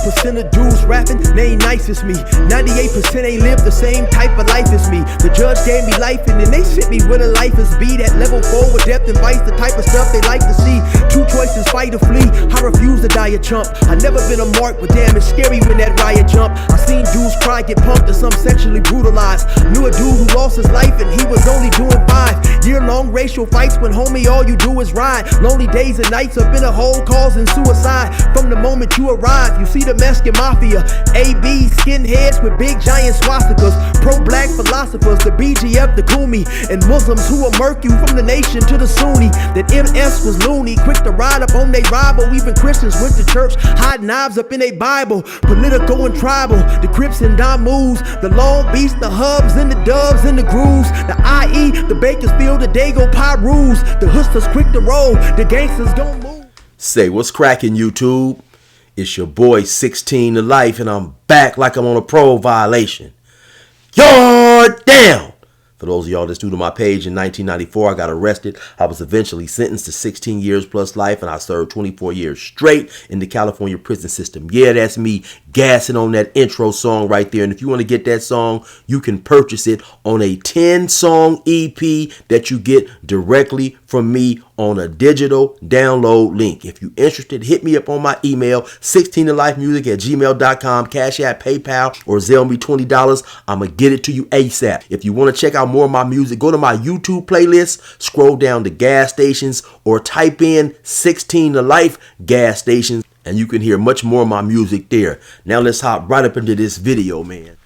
1% of dudes rapping, they ain't nice as me. 98% ain't live the same type of life as me. The judge gave me life and then they sent me where the life is be. That level 4 with depth and vice, the type of stuff they like to see. Two choices, fight or flee. I refuse to die a chump. I never been a mark, but damn, it's scary when that riot jump. I seen dudes cry, get pumped, and some sexually brutalized. Knew a dude who lost his life and he was only doing 5 year-long racial fights when homie all you do is ride. Lonely days and nights up in a hole causing suicide. From the moment you arrive, you see the Mexican mafia, AB skinheads with big giant swastikas, pro-black philosophers, the BGF, the Kumi, and Muslims who will murk you from the nation to the Sunni. That MS was loony, quick to ride up on they rival. Even Christians went to church, hide knives up in a Bible. Political and tribal, the Crips and Damus, the Long Beach, the Hubs and the Dubs and the Grooves, the IE, the Bakersfield, the Dago Pyrus, the Hustlers quick to roll, the gangsters gon' move. Say, what's cracking, YouTube? It's your boy 16 to Life, and I'm back like I'm on a parole violation. Yard down! For those of y'all that's new to my page, in 1994, I got arrested. I was eventually sentenced to 16 years plus life, and I served 24 years straight in the California prison system. Yeah, that's me gassing on that intro song right there. And if you want to get that song, you can purchase it on a 10-song EP that you get directly from me on a digital download link. If you're interested, hit me up on my email, 16tolifemusic@gmail.com, Cash App, PayPal, or Zelle me $20. I'm going to get it to you ASAP. If you want to check out more of my music, go to my YouTube playlist, scroll down to gas stations, or type in 16 to Life gas stations, and you can hear much more of my music there. Now let's hop right up into this video, man.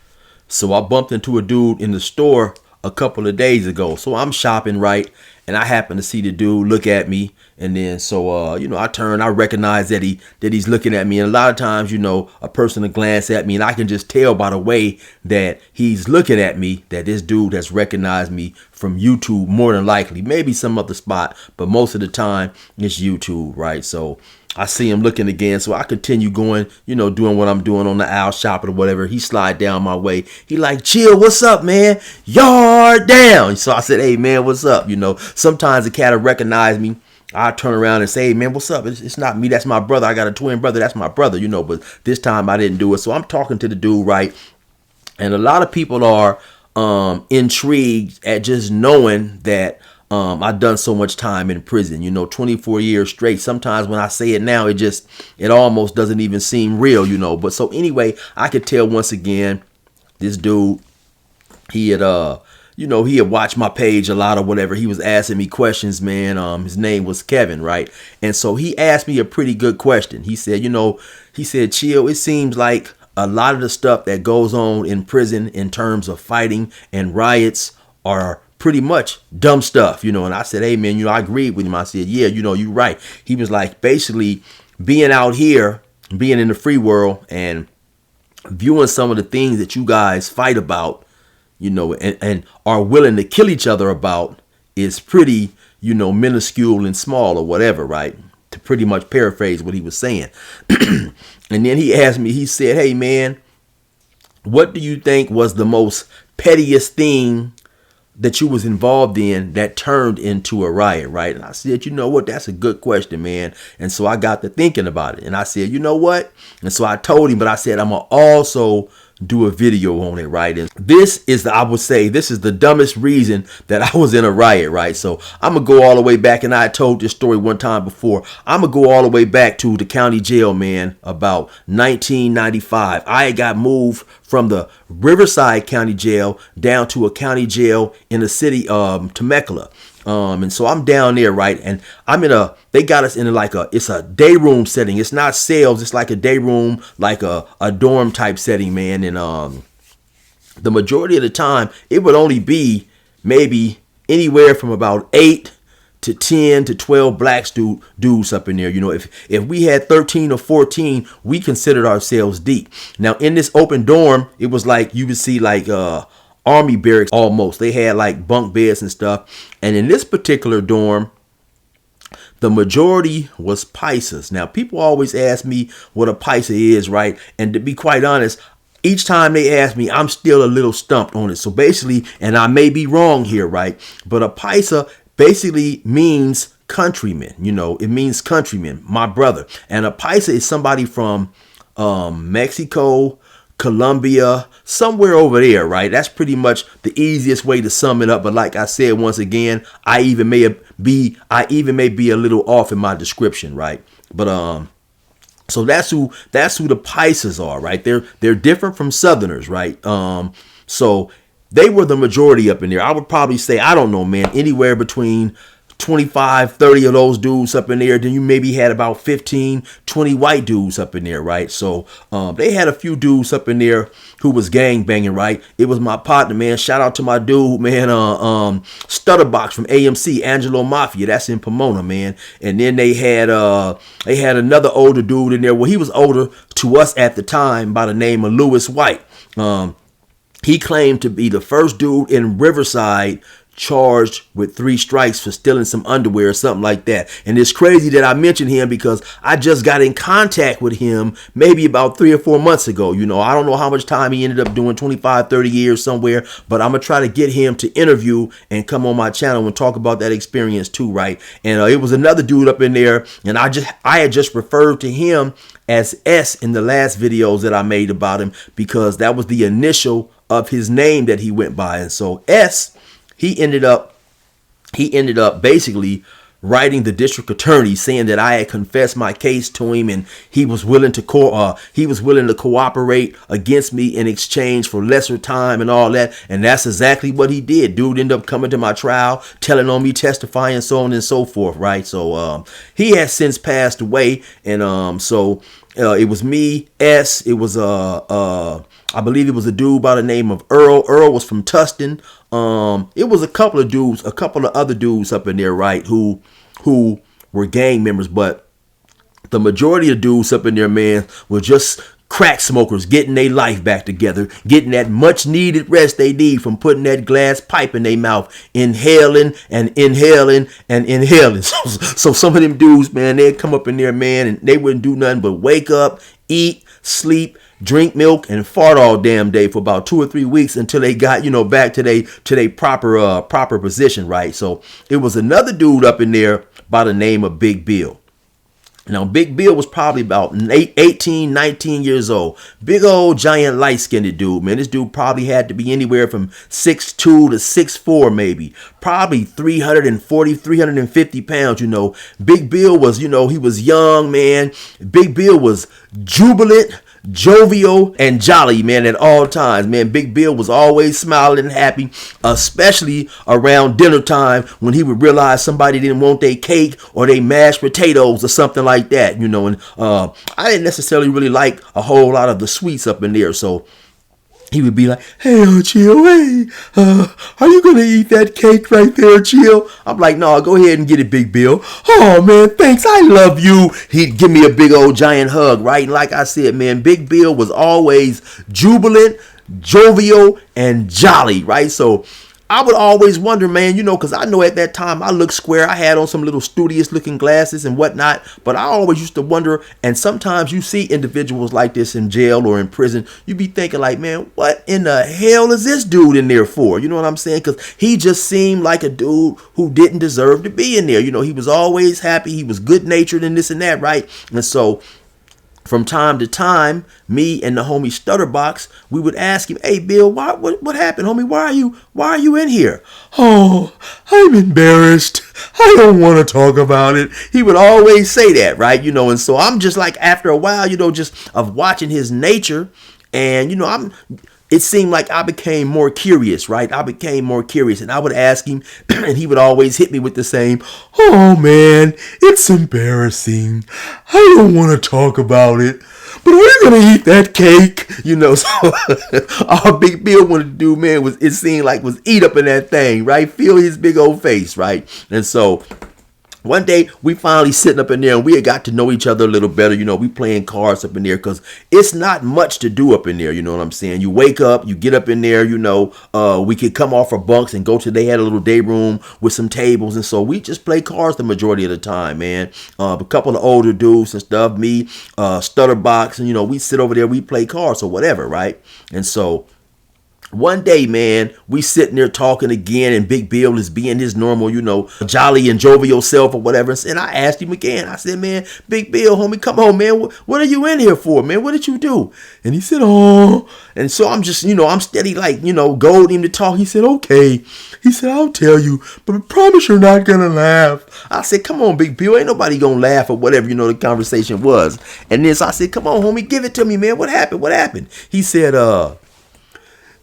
So I bumped into a dude in the store a couple of days ago. So I'm shopping, right? And I happen to see the dude look at me, and then so I turn, I recognize that he's looking at me. And a lot of times, a person will glance at me, and I can just tell by the way that he's looking at me that this dude has recognized me from YouTube, more than likely, maybe some other spot, but most of the time it's YouTube, right? So I see him looking again, so I continue going, doing what I'm doing on the aisle, shopping or whatever. He slide down my way. He like, chill, what's up, man? Yard down. So I said, hey, man, what's up? Sometimes the cat will recognize me. I turn around and say, hey, man, what's up? It's not me. That's my brother. I got a twin brother. That's my brother, but this time I didn't do it. So I'm talking to the dude, right? And a lot of people are intrigued at just knowing that I've done so much time in prison, 24 years straight. Sometimes when I say it now, it almost doesn't even seem real, But so anyway, I could tell once again, this dude, he had watched my page a lot or whatever. He was asking me questions, man. His name was Kevin, right? And so he asked me a pretty good question. He said, chill, it seems like a lot of the stuff that goes on in prison in terms of fighting and riots are pretty much dumb stuff, and I said, hey, man, I agreed with him. I said, yeah, you're right. He was like, basically being out here, being in the free world and viewing some of the things that you guys fight about, and are willing to kill each other about is pretty, minuscule and small or whatever, right? To pretty much paraphrase what he was saying. And then he asked me, he said, hey, man, what do you think was the most pettiest thing that you was involved in that turned into a riot, right? And I said, what, that's a good question, man. And so I got to thinking about it. And I said, what? And so I told him, but I said, I'm going to also do a video on it, right? And this is the dumbest reason that I was in a riot, right? So I'm gonna go all the way back, and I told this story one time before. I'm gonna go all the way back to the county jail, man, about 1995. I got moved from the Riverside County Jail down to a county jail in the city of Temecula. And so I'm down there, right? And they got us in it's a day room setting. It's not cells. It's like a day room, like a dorm type setting, man. And the majority of the time, it would only be maybe anywhere from about 8 to 10 to 12 black dudes up in there. If we had 13 or 14, we considered ourselves deep. Now, in this open dorm, it was like you would see like Army barracks almost. They had like bunk beds and stuff. And in this particular dorm, the majority was paisas. Now, people always ask me what a paisa is, right? And to be quite honest, each time they ask me, I'm still a little stumped on it. So basically, and I may be wrong here, right? But a paisa basically means countryman. It means countryman, my brother. And a paisa is somebody from Mexico, Colombia, somewhere over there, right? That's pretty much the easiest way to sum it up. But like I said, once again, I even may be a little off in my description, right? But so that's who the Pisces are, right? They're different from Southerners, right? So they were the majority up in there. I would probably say, I don't know, man, anywhere between 25, 30 of those dudes up in there. Then you maybe had about 15, 20 white dudes up in there, right? So they had a few dudes up in there who was gang banging, right? It was my partner, man. Shout out to my dude, man, Stutterbox from AMC, Angelo Mafia. That's in Pomona, man. And then they had another older dude in there. Well, he was older to us at the time by the name of Lewis White. He claimed to be the first dude in Riverside charged with 3 strikes for stealing some underwear or something like that. And it's crazy that I mentioned him because I just got in contact with him maybe about 3 or 4 months ago. You know, I don't know how much time he ended up doing, 25, 30 years somewhere, but I'm going to try to get him to interview and come on my channel and talk about that experience too, right? And it was another dude up in there, and I had just referred to him as S in the last videos that I made about him because that was the initial of his name that he went by. And so S, he ended up basically writing the district attorney saying that I had confessed my case to him and he was willing to cooperate against me in exchange for lesser time and all that. And that's exactly what he did. Dude ended up coming to my trial, telling on me, testifying, so on and so forth, right? So he has since passed away, and it was me, S. It was I believe it was a dude by the name of Earl. Earl was from Tustin. It was a couple of other dudes up in there, right, who were gang members, but the majority of dudes up in there, man, were just crack smokers getting their life back together, getting that much needed rest they need from putting that glass pipe in their mouth, inhaling and inhaling and inhaling. So some of them dudes, man, they'd come up in there, man, and they wouldn't do nothing but wake up, eat, sleep, drink milk, and fart all damn day for about 2 or 3 weeks until they got, back to their proper position, right? So it was another dude up in there by the name of Big Bill. Now, Big Bill was probably about 18, 19 years old. Big old giant light-skinned dude, man. This dude probably had to be anywhere from 6'2 to 6'4 maybe. Probably 340, 350 pounds, Big Bill was, he was young, man. Big Bill was jubilant, jovial, and jolly, man, at all times, man. Big Bill was always smiling and happy, especially around dinner time when he would realize somebody didn't want their cake or their mashed potatoes or something like that, and I didn't necessarily really like a whole lot of the sweets up in there, so he would be like, "Hey, Jill, hey, are you going to eat that cake right there, Jill?" I'm like, "No, go ahead and get it, Big Bill." "Oh, man, thanks. I love you." He'd give me a big old giant hug, right? And like I said, man, Big Bill was always jubilant, jovial, and jolly, right? So I would always wonder, man, because I know at that time I looked square. I had on some little studious looking glasses and whatnot, but I always used to wonder, and sometimes you see individuals like this in jail or in prison, you be thinking like, man, what in the hell is this dude in there for? You know what I'm saying? Because he just seemed like a dude who didn't deserve to be in there. He was always happy. He was good natured and this and that, right? And so from time to time, me and the homie Stutterbox, we would ask him, "Hey, Bill, what happened, homie? Why are you in here?" "Oh, I'm embarrassed. I don't want to talk about it." He would always say that, right? And so I'm just like, after a while, just of watching his nature, and it seemed like I became more curious, right? I became more curious, and I would ask him, and he would always hit me with the same, "Oh, man, it's embarrassing. I don't want to talk about it. But are you going to eat that cake?" So all Big Bill wanted to do, man, was eat up in that thing, right? Feel his big old face, right? And so one day we finally sitting up in there and we had got to know each other a little better. We playing cards up in there because it's not much to do up in there. You know what I'm saying? You wake up, you get up in there, we could come off our bunks and they had a little day room with some tables. And so we just play cards the majority of the time, man. A couple of older dudes and stuff, me, Stutterbox, and, we sit over there, we play cards or whatever, right? And so One day, man, we sitting there talking again, and Big Bill is being his normal, jolly and jovial self or whatever. And I asked him again. I said, man, Big Bill, homie, come on, man. What are you in here for, man? What did you do? And he said, oh. And so I'm just, I'm steady, like, goading him to talk. He said, okay. He said, I'll tell you, but I promise you're not going to laugh. I said, come on, Big Bill. Ain't nobody going to laugh or whatever, the conversation was. And then so I said, come on, homie, give it to me, man. What happened? What happened? He said,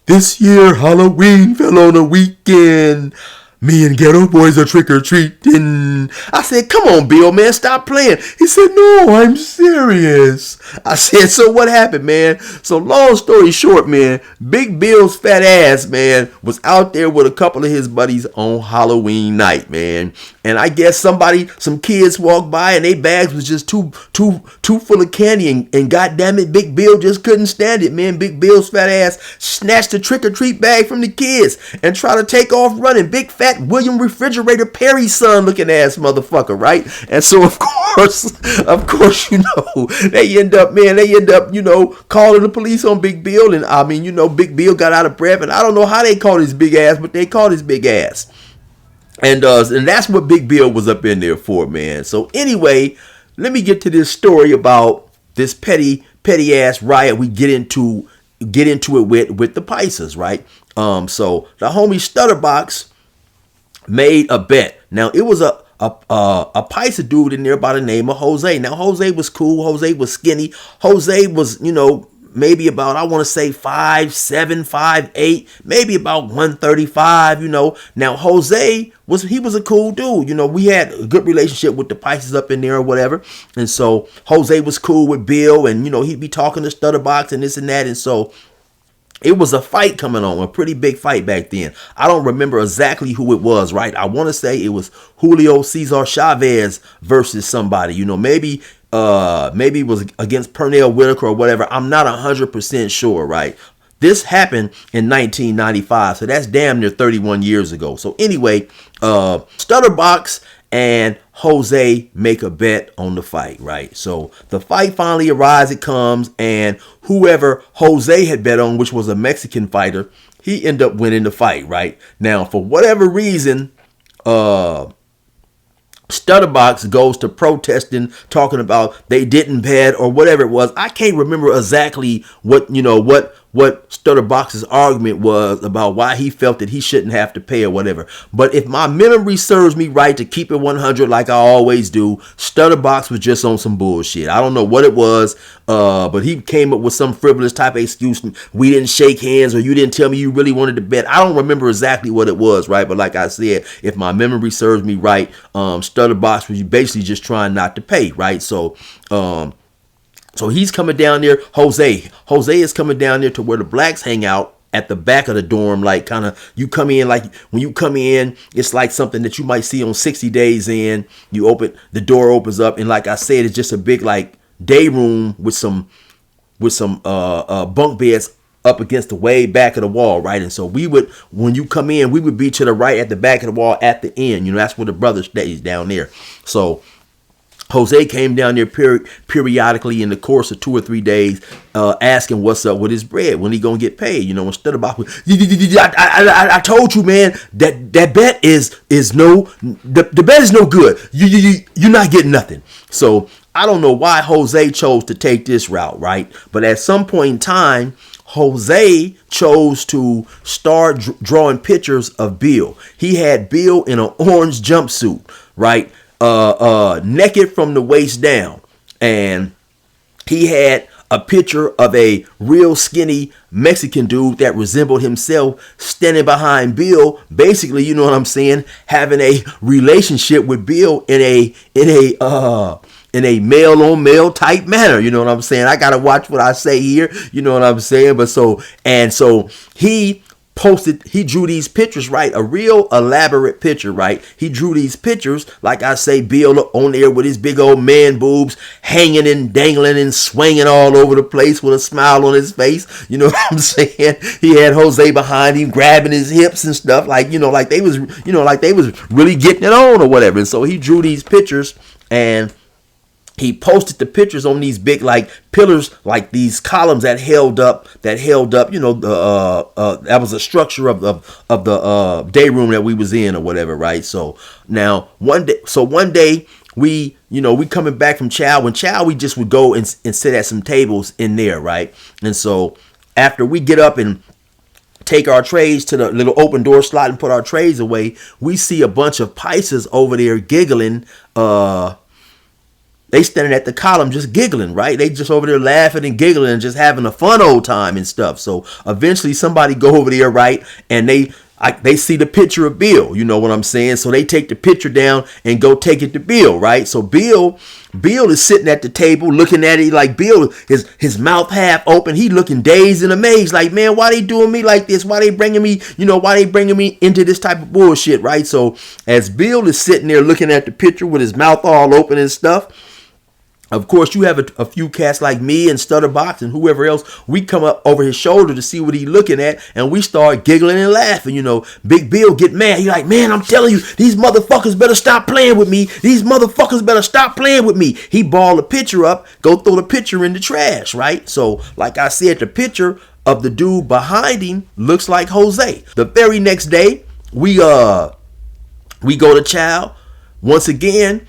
this year Halloween fell on a weekend. Me and Ghetto Boys are trick-or-treating. I said, come on, Bill, man, stop playing. He said, no, I'm serious. I said, so what happened, man? So long story short, man, Big Bill's fat ass, man, was out there with a couple of his buddies on Halloween night, man. And I guess some kids walked by and their bags was just too full of candy. And goddamn it, Big Bill just couldn't stand it, man. Big Bill's fat ass snatched the trick-or-treat bag from the kids and tried to take off running. Big fat William Refrigerator Perry's son looking ass motherfucker, right? And so of course, they end up, calling the police on Big Bill. And I mean, Big Bill got out of breath, and I don't know how they called his big ass, but they called his big ass. And that's what Big Bill was up in there for, man. So anyway, let me get to this story about this petty ass riot we get into it with the Pisces, right? So the homie Stutterbox made a bet. Now it was a Pisces dude in there by the name of Jose. Now Jose was cool. Jose was skinny. Jose was, maybe about, I want to say 5'7", 5'8", maybe about 135, Now Jose was a cool dude. We had a good relationship with the Pisces up in there or whatever. And so Jose was cool with Bill, and he'd be talking to Stutterbox and this and that. And so it was a fight coming on, a pretty big fight back then. I don't remember exactly who it was, right? I want to say it was Julio Cesar Chavez versus somebody, maybe it was against Pernell Whitaker or whatever. I'm not 100% sure, right? This happened in 1995, so that's damn near 31 years ago. So anyway, Stutterbox and Jose make a bet on the fight, right? So the fight finally arrives, it comes, and whoever Jose had bet on, which was a Mexican fighter, he ended up winning the fight, right? Now, for whatever reason, Stutterbox goes to protesting, talking about they didn't bet or whatever it was. I can't remember exactly what Stutterbox's argument was about why he felt that he shouldn't have to pay or whatever. But if my memory serves me right, to keep it 100 like I always do, Stutterbox was just on some bullshit. I don't know what it was, but he came up with some frivolous type of excuse. We didn't shake hands, or you didn't tell me you really wanted to bet. I don't remember exactly what it was, right? But like I said, if my memory serves me right, Stutterbox was basically just trying not to pay, right? So he's coming down there. Jose is coming down there to where the blacks hang out at the back of the dorm. Like, kind of, you come in, like when you come in, it's like something that you might see on 60 Days In. You open, the door opens up, and like I said, it's just a big like day room with some bunk beds up against the way back of the wall, right? And so when you come in, we would be to the right at the back of the wall at the end. That's where the brother stays, down there. So Jose came down there periodically in the course of 2 or 3 days, asking what's up with his bread, when he gonna get paid. Instead of I told you, man, that bet is no, the bet is no good. You're not getting nothing. So I don't know why Jose chose to take this route, right? But at some point in time, Jose chose to start drawing pictures of Bill. He had Bill in an orange jumpsuit, right? Naked from the waist down, and he had a picture of a real skinny Mexican dude that resembled himself standing behind Bill, basically, you know what I'm saying, having a relationship with Bill in a male on male type manner. You know what I'm saying? I gotta watch what I say here. You know what I'm saying? But so he drew these pictures, right? A real elaborate picture, right? He drew these pictures, like I say, Bill on there with his big old man boobs hanging and dangling and swinging all over the place with a smile on his face. You know what I'm saying? He had Jose behind him grabbing his hips and stuff, like they was really getting it on or whatever. And so he drew these pictures, and he posted the pictures on these big like pillars, like these columns that held up, you know, the that was a structure of the day room that we was in or whatever, right? So now one day we, you know, we coming back from chow. When chow, we just would go and sit at some tables in there, right? And so after we get up and take our trays to the little open door slot and put our trays away, we see a bunch of Pisces over there giggling. They standing at the column just giggling, right? They just over there laughing and giggling and just having a fun old time and stuff. So eventually somebody go over there, right? And they see the picture of Bill, you know what I'm saying? So they take the picture down and go take it to Bill, right? So Bill is sitting at the table looking at it like Bill, his mouth half open. He looking dazed and amazed like, man, why they doing me like this? Why they bringing me, you know, why they bringing me into this type of bullshit, right? So as Bill is sitting there looking at the picture with his mouth all open and stuff, of course, you have a few cats like me and Stutterbox and whoever else. We come up over his shoulder to see what he looking at, and we start giggling and laughing. You know, Big Bill get mad. He like, man, I'm telling you, these motherfuckers better stop playing with me. These motherfuckers better stop playing with me. He ball the picture up, go throw the picture in the trash, right? So, like I said, the picture of the dude behind him looks like Jose. The very next day, we go to chow. Once again,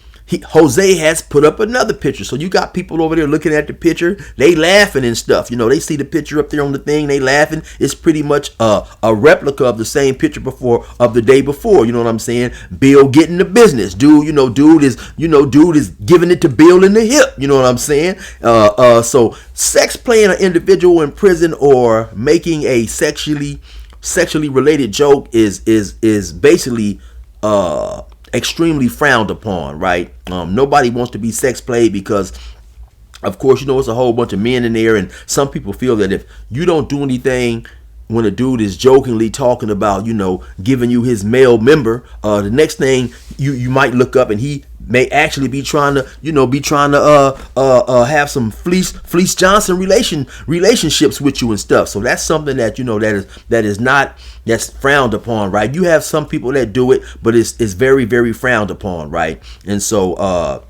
Jose has put up another picture. So you got people over there looking at the picture. They laughing and stuff. You know, they see the picture up there on the thing. They laughing. It's pretty much a replica of the same picture of the day before. You know what I'm saying? Bill getting the business. Dude is giving it to Bill in the hip. You know what I'm saying? So sex playing an individual in prison or making a sexually related joke is basically extremely frowned upon, right? Nobody wants to be sex played because, of course, you know, it's a whole bunch of men in there, and some people feel that if you don't do anything when a dude is jokingly talking about, you know, giving you his male member, the next thing you might look up and he may actually be trying to have some Fleece Johnson relationships with you and stuff. So that's something that, you know, that's frowned upon, right? You have some people that do it, but it's very, very frowned upon, right? And so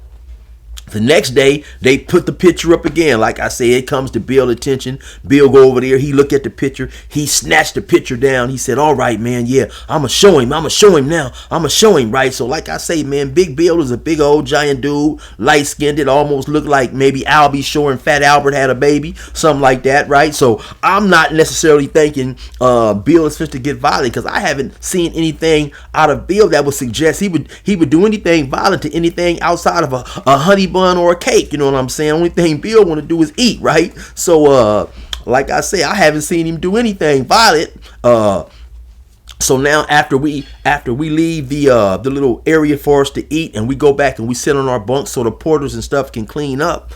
the next day, they put the picture up again. Like I said, it comes to Bill's attention. Bill go over there. He look at the picture. He snatched the picture down. He said, all right, man, yeah, I'm going to show him. I'm going to show him now. I'm going to show him, right? So like I say, man, Big Bill is a big old giant dude, light-skinned. It almost looked like maybe Albie Shore and Fat Albert had a baby, something like that, right? So I'm not necessarily thinking Bill is fit to get violent because I haven't seen anything out of Bill that would suggest he would do anything violent to anything outside of a honey bun or a cake. You know what I'm saying? Only thing Bill want to do is eat, right? So like I say, I haven't seen him do anything violent. So now after we leave the little area for us to eat, and we go back and we sit on our bunks so the porters and stuff can clean up.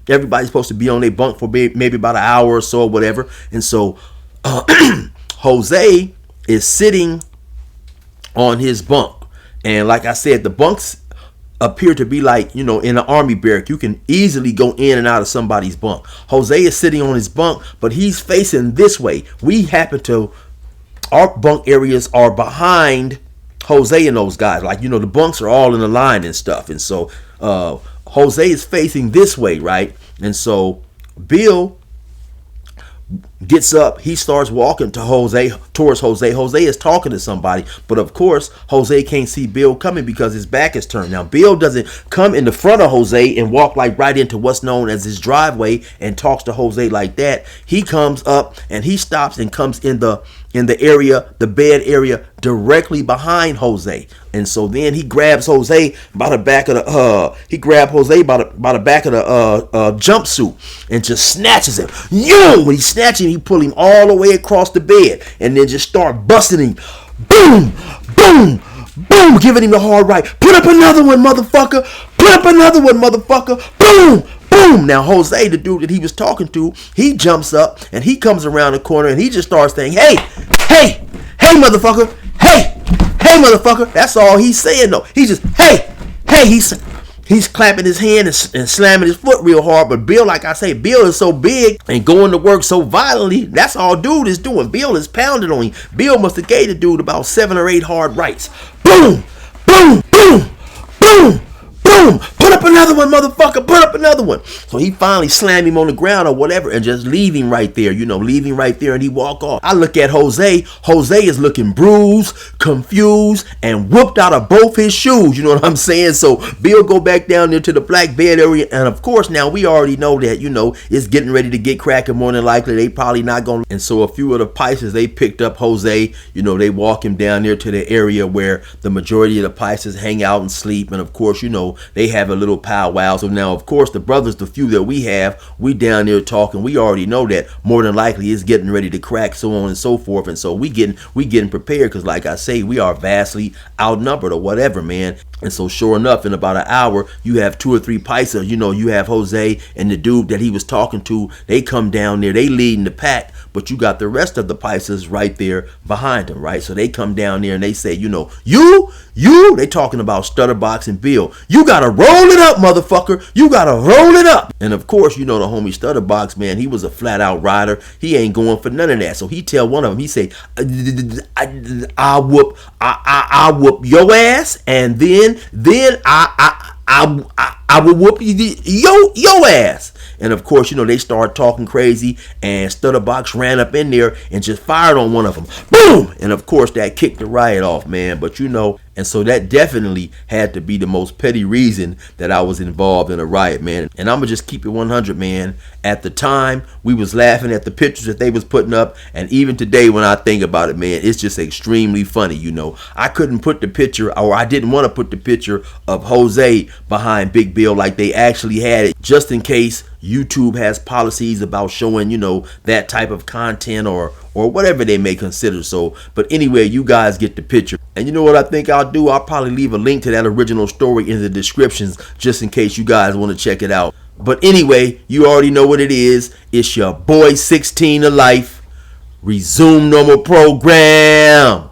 Everybody's supposed to be on their bunk for maybe about an hour or so or whatever. And so Jose is sitting on his bunk, and like I said, the bunks appear to be like, you know, in an army barrack. You can easily go in and out of somebody's bunk. Jose is sitting on his bunk, but he's facing this way. Our bunk areas are behind Jose and those guys. Like, you know, the bunks are all in a line and stuff. And so Jose is facing this way, right? And so Bill gets up, he starts walking towards Jose. Jose is talking to somebody, but of course Jose can't see Bill coming because his back is turned. Now Bill doesn't come in the front of Jose and walk like right into what's known as his driveway and talks to Jose like that. He comes up and he stops and comes in the area, the bed area directly behind Jose. And so then he grabs Jose by the back of the jumpsuit and just snatches him. When he snatches him, he pull him all the way across the bed and then just start busting him. Boom, boom, boom, giving him the hard right. Put up another one, motherfucker. Put up another one, motherfucker. Boom, boom. Now Jose, the dude that he was talking to, he jumps up and he comes around the corner and he just starts saying, hey, motherfucker. Hey, motherfucker. That's all he's saying though. He's just, hey, he's clapping his hand and slamming his foot real hard. But Bill, like I say, Bill is so big and going to work so violently. That's all dude is doing. Bill is pounding on him. Bill must have gave the dude about 7 or 8 hard rights. Boom, boom, boom, boom, boom. Put up another one, motherfucker. So he finally slammed him on the ground or whatever and just leave him right there, leave him right there, and he walk off. I look at Jose. Jose is looking bruised, confused, and whooped out of both his shoes. You know what I'm saying? So Bill go back down there to the black bed area, and of course now we already know that, it's getting ready to get cracking more than likely. They probably not going to. And so a few of the Pisces, they picked up Jose. They walk him down there to the area where the majority of the Pisces hang out and sleep. And of course, they have a little powwow. So now, of course, the brothers, the few that we have, we down there talking. We already know that more than likely it's getting ready to crack, so on and so forth. And so we getting prepared because, like I say, we are vastly outnumbered or whatever, man. And so sure enough, in about an hour, you have 2 or 3 Pisces. You have Jose and the dude that he was talking to. They come down there. They leading the pack. But you got the rest of the Pisces right there behind them, right? So they come down there and they say, they talking about Stutterbox and Bill. You got to roll it up, motherfucker. You got to roll it up. And of course, the homie Stutterbox, man, he was a flat out rider. He ain't going for none of that. So he tell one of them, he say, I whoop your ass, and then I will whoop your ass. And of course, they start talking crazy, and Stutterbox ran up in there and just fired on one of them. Boom! And of course, that kicked the riot off, man. But and so that definitely had to be the most petty reason that I was involved in a riot, man. And I'm gonna just keep it 100, man. At the time, we was laughing at the pictures that they was putting up, and even today when I think about it, man, it's just extremely funny. I couldn't put the picture, or I didn't want to put the picture of Jose behind Big Bill like they actually had it, just in case YouTube has policies about showing, that type of content or whatever they may consider. So, but anyway, you guys get the picture. And you know what I think I'll do? I'll probably leave a link to that original story in the descriptions just in case you guys want to check it out. But anyway, you already know what it is. It's your boy 16 to life. Resume normal program.